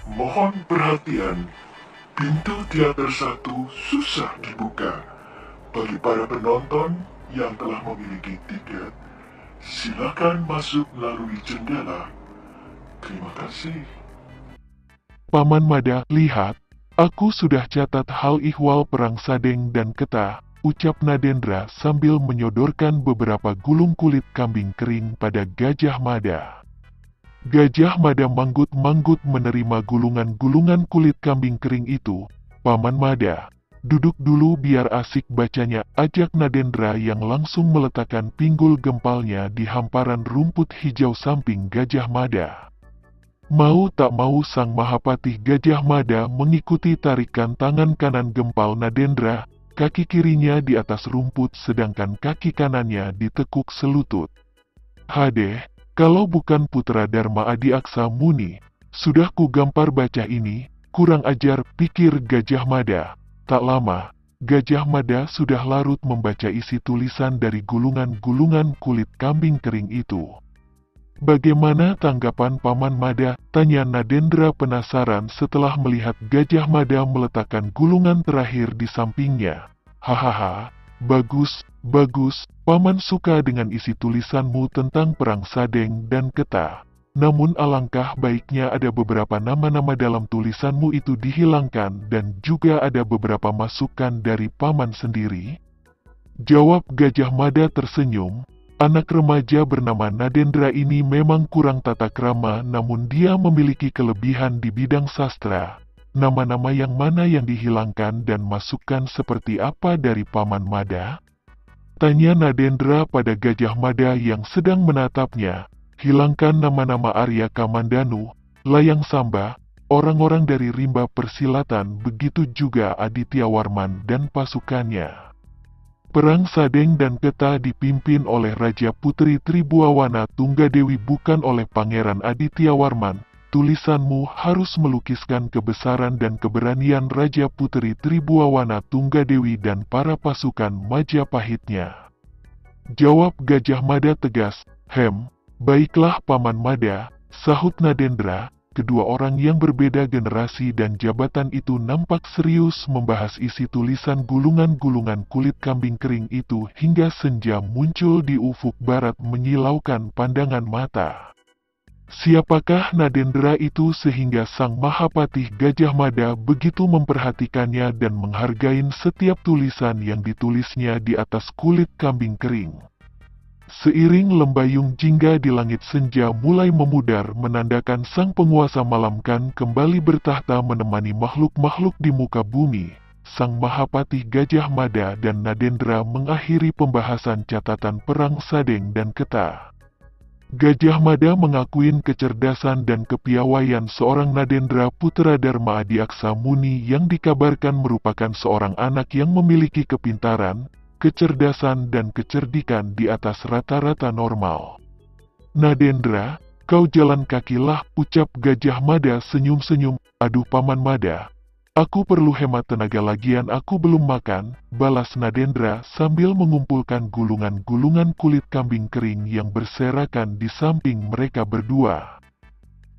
Mohon perhatian, pintu teater satu susah dibuka. Bagi para penonton yang telah memiliki tiket, silakan masuk melalui jendela. Terima kasih. Paman Mada, lihat, aku sudah catat hal ihwal perang Sadeng dan Ketah, ucap Nadendra sambil menyodorkan beberapa gulung kulit kambing kering pada Gajah Mada. Gajah Mada manggut-manggut menerima gulungan-gulungan kulit kambing kering itu. Paman Mada, duduk dulu biar asik bacanya, ajak Nadendra yang langsung meletakkan pinggul gempalnya di hamparan rumput hijau samping Gajah Mada. Mau tak mau sang Mahapatih Gajah Mada mengikuti tarikan tangan kanan gempal Nadendra, kaki kirinya di atas rumput sedangkan kaki kanannya ditekuk selutut. Hadeh, kalau bukan putra Dharma Adi Aksa Muni, sudah ku gampar baca ini, kurang ajar, pikir Gajah Mada. Tak lama, Gajah Mada sudah larut membaca isi tulisan dari gulungan-gulungan kulit kambing kering itu. Bagaimana tanggapan Paman Mada? Tanya Nadendra penasaran setelah melihat Gajah Mada meletakkan gulungan terakhir di sampingnya. Hahaha, bagus, bagus, Paman suka dengan isi tulisanmu tentang perang Sadeng dan Ketah. Namun alangkah baiknya ada beberapa nama-nama dalam tulisanmu itu dihilangkan dan juga ada beberapa masukan dari Paman sendiri. Jawab Gajah Mada tersenyum. Anak remaja bernama Nadendra ini memang kurang tata krama, namun dia memiliki kelebihan di bidang sastra. Nama-nama yang mana yang dihilangkan dan masukan seperti apa dari Paman Mada? Tanya Nadendra pada Gajah Mada yang sedang menatapnya. Hilangkan nama-nama Arya Kamandanu, Layang Samba, orang-orang dari rimba persilatan, begitu juga Aditya Warman dan pasukannya. Perang Sadeng dan Ketah dipimpin oleh Raja Putri Tribuawana Tunggadewi bukan oleh Pangeran Aditya Warman. Tulisanmu harus melukiskan kebesaran dan keberanian Raja Putri Tribuawana Tunggadewi dan para pasukan Majapahitnya. Jawab Gajah Mada tegas. Baiklah Paman Mada, sahut Nadendra. Kedua orang yang berbeda generasi dan jabatan itu nampak serius membahas isi tulisan gulungan-gulungan kulit kambing kering itu hingga senja muncul di ufuk barat menyilaukan pandangan mata. Siapakah Nadendra itu sehingga sang Mahapatih Gajah Mada begitu memperhatikannya dan menghargai setiap tulisan yang ditulisnya di atas kulit kambing kering? Seiring lembayung jingga di langit senja mulai memudar menandakan sang penguasa malam kan kembali bertahta menemani makhluk-makhluk di muka bumi, sang Mahapatih Gajah Mada dan Nadendra mengakhiri pembahasan catatan perang Sadeng dan Ketah. Gajah Mada mengakuin kecerdasan dan kepiawaian seorang Nadendra putra Dharma Adi Aksa Muni yang dikabarkan merupakan seorang anak yang memiliki kepintaran, kecerdasan dan kecerdikan di atas rata-rata normal. Nadendra, kau jalan kakilah, ucap Gajah Mada senyum-senyum. Aduh Paman Mada, aku perlu hemat tenaga lagian aku belum makan, balas Nadendra sambil mengumpulkan gulungan-gulungan kulit kambing kering yang berserakan di samping mereka berdua.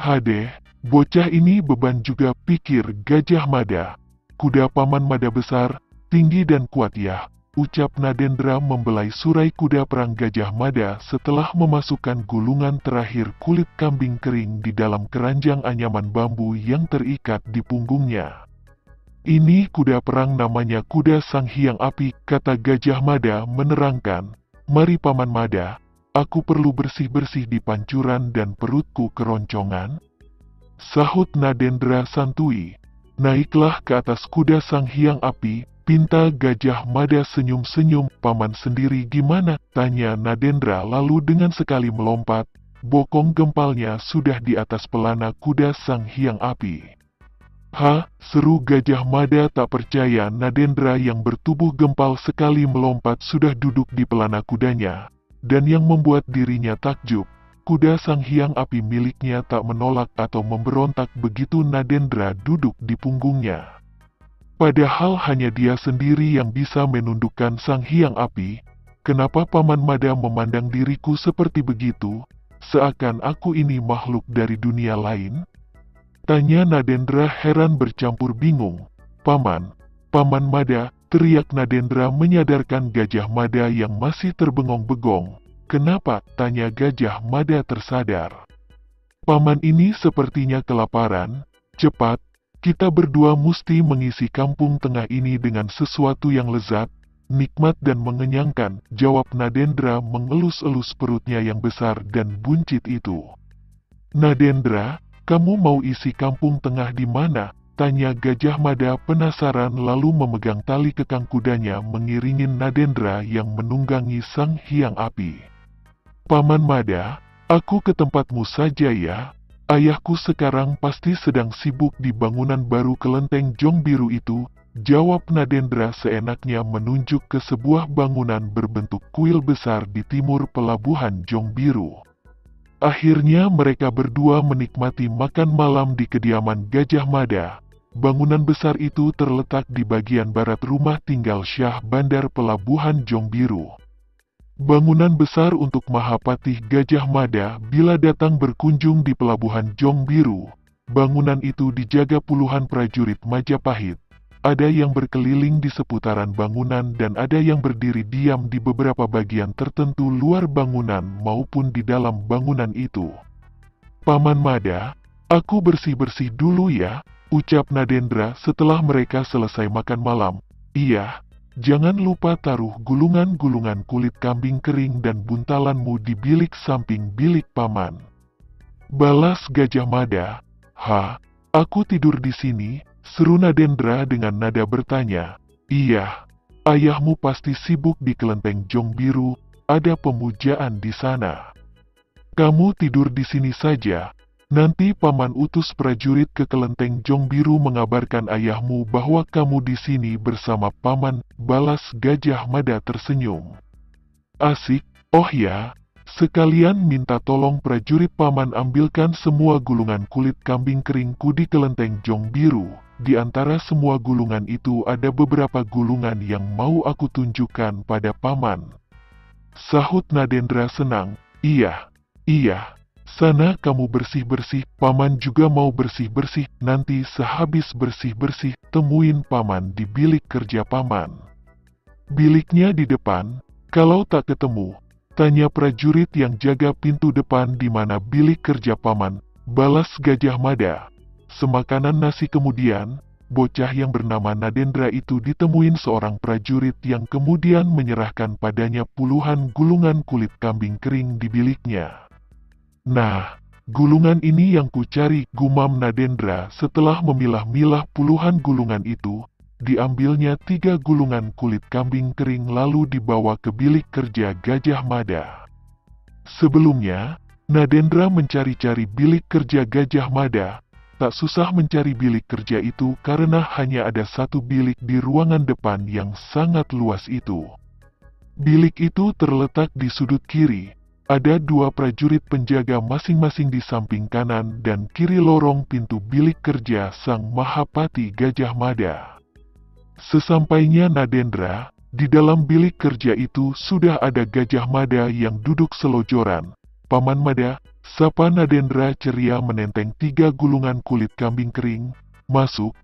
Hadeh, bocah ini beban juga, pikir Gajah Mada. Kuda Paman Mada besar, tinggi dan kuat ya, ucap Nadendra membelai surai kuda perang Gajah Mada setelah memasukkan gulungan terakhir kulit kambing kering di dalam keranjang anyaman bambu yang terikat di punggungnya. Ini kuda perang namanya kuda Sang Hyang Api, kata Gajah Mada menerangkan. Mari Paman Mada, aku perlu bersih-bersih di pancuran dan perutku keroncongan. Sahut Nadendra santuy. Naiklah ke atas kuda Sang Hyang Api, pinta Gajah Mada senyum-senyum. Paman sendiri gimana? Tanya Nadendra lalu dengan sekali melompat, bokong gempalnya sudah di atas pelana kuda Sang Hyang Api. Seru Gajah Mada tak percaya Nadendra yang bertubuh gempal sekali melompat sudah duduk di pelana kudanya. Dan yang membuat dirinya takjub, kuda Sang Hyang Api miliknya tak menolak atau memberontak begitu Nadendra duduk di punggungnya. Padahal hanya dia sendiri yang bisa menundukkan Sang Hyang Api. Kenapa Paman Mada memandang diriku seperti begitu? Seakan aku ini makhluk dari dunia lain? Tanya Nadendra heran bercampur bingung. Paman, Paman Mada, teriak Nadendra menyadarkan Gajah Mada yang masih terbengong-bengong. Kenapa? Tanya Gajah Mada tersadar. Paman ini sepertinya kelaparan. Cepat, kita berdua mesti mengisi kampung tengah ini dengan sesuatu yang lezat, nikmat dan mengenyangkan, jawab Nadendra mengelus-elus perutnya yang besar dan buncit itu. Nadendra, kamu mau isi kampung tengah di mana? Tanya Gajah Mada penasaran lalu memegang tali kekang kudanya mengiringi Nadendra yang menunggangi sang hyang api. Paman Mada, aku ke tempatmu saja ya. Ayahku sekarang pasti sedang sibuk di bangunan baru kelenteng Jong Biru itu, jawab Nadendra seenaknya menunjuk ke sebuah bangunan berbentuk kuil besar di timur pelabuhan Jong Biru. Akhirnya mereka berdua menikmati makan malam di kediaman Gajah Mada. Bangunan besar itu terletak di bagian barat rumah tinggal Syah Bandar Pelabuhan Jong Biru. Bangunan besar untuk Mahapatih Gajah Mada bila datang berkunjung di Pelabuhan Jong Biru. Bangunan itu dijaga puluhan prajurit Majapahit. Ada yang berkeliling di seputaran bangunan dan ada yang berdiri diam di beberapa bagian tertentu luar bangunan maupun di dalam bangunan itu. Paman Mada, aku bersih-bersih dulu ya, ucap Nadendra setelah mereka selesai makan malam. Iya, jangan lupa taruh gulungan-gulungan kulit kambing kering dan buntalanmu di bilik samping bilik paman. Balas Gajah Mada. Hah, aku tidur di sini? Seru Nadendra dengan nada bertanya. Iya, ayahmu pasti sibuk di kelenteng Jong Biru, ada pemujaan di sana. Kamu tidur di sini saja. Nanti paman utus prajurit ke kelenteng Jong Biru mengabarkan ayahmu bahwa kamu di sini bersama paman, balas Gajah Mada tersenyum. Asik, oh ya, sekalian minta tolong prajurit paman ambilkan semua gulungan kulit kambing keringku di kelenteng Jong Biru. Di antara semua gulungan itu ada beberapa gulungan yang mau aku tunjukkan pada paman. Sahut Nadendra senang. Iya, sana kamu bersih-bersih, paman juga mau bersih-bersih, nanti sehabis bersih-bersih, temuin paman di bilik kerja paman. Biliknya di depan, kalau tak ketemu, tanya prajurit yang jaga pintu depan di mana bilik kerja paman, balas Gajah Mada. Semakanan nasi kemudian, bocah yang bernama Nadendra itu ditemuin seorang prajurit yang kemudian menyerahkan padanya puluhan gulungan kulit kambing kering di biliknya. Nah, gulungan ini yang kucari, gumam Nadendra setelah memilah-milah puluhan gulungan itu. Diambilnya 3 gulungan kulit kambing kering lalu dibawa ke bilik kerja Gajah Mada. Sebelumnya, Nadendra mencari-cari bilik kerja Gajah Mada. Tak susah mencari bilik kerja itu karena hanya ada satu bilik di ruangan depan yang sangat luas itu. Bilik itu terletak di sudut kiri. Ada 2 prajurit penjaga masing-masing di samping kanan dan kiri lorong pintu bilik kerja Sang Mahapati Gajah Mada. Sesampainya Nadendra, di dalam bilik kerja itu sudah ada Gajah Mada yang duduk selojoran. Paman Mada, sapa Nadendra ceria menenteng 3 gulungan kulit kambing kering. Masuk,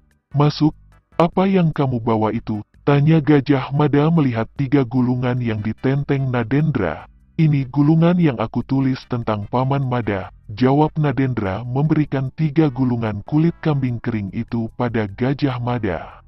apa yang kamu bawa itu? Tanya Gajah Mada melihat 3 gulungan yang ditenteng Nadendra. Ini gulungan yang aku tulis tentang Paman Mada, jawab Nadendra memberikan 3 gulungan kulit kambing kering itu pada Gajah Mada.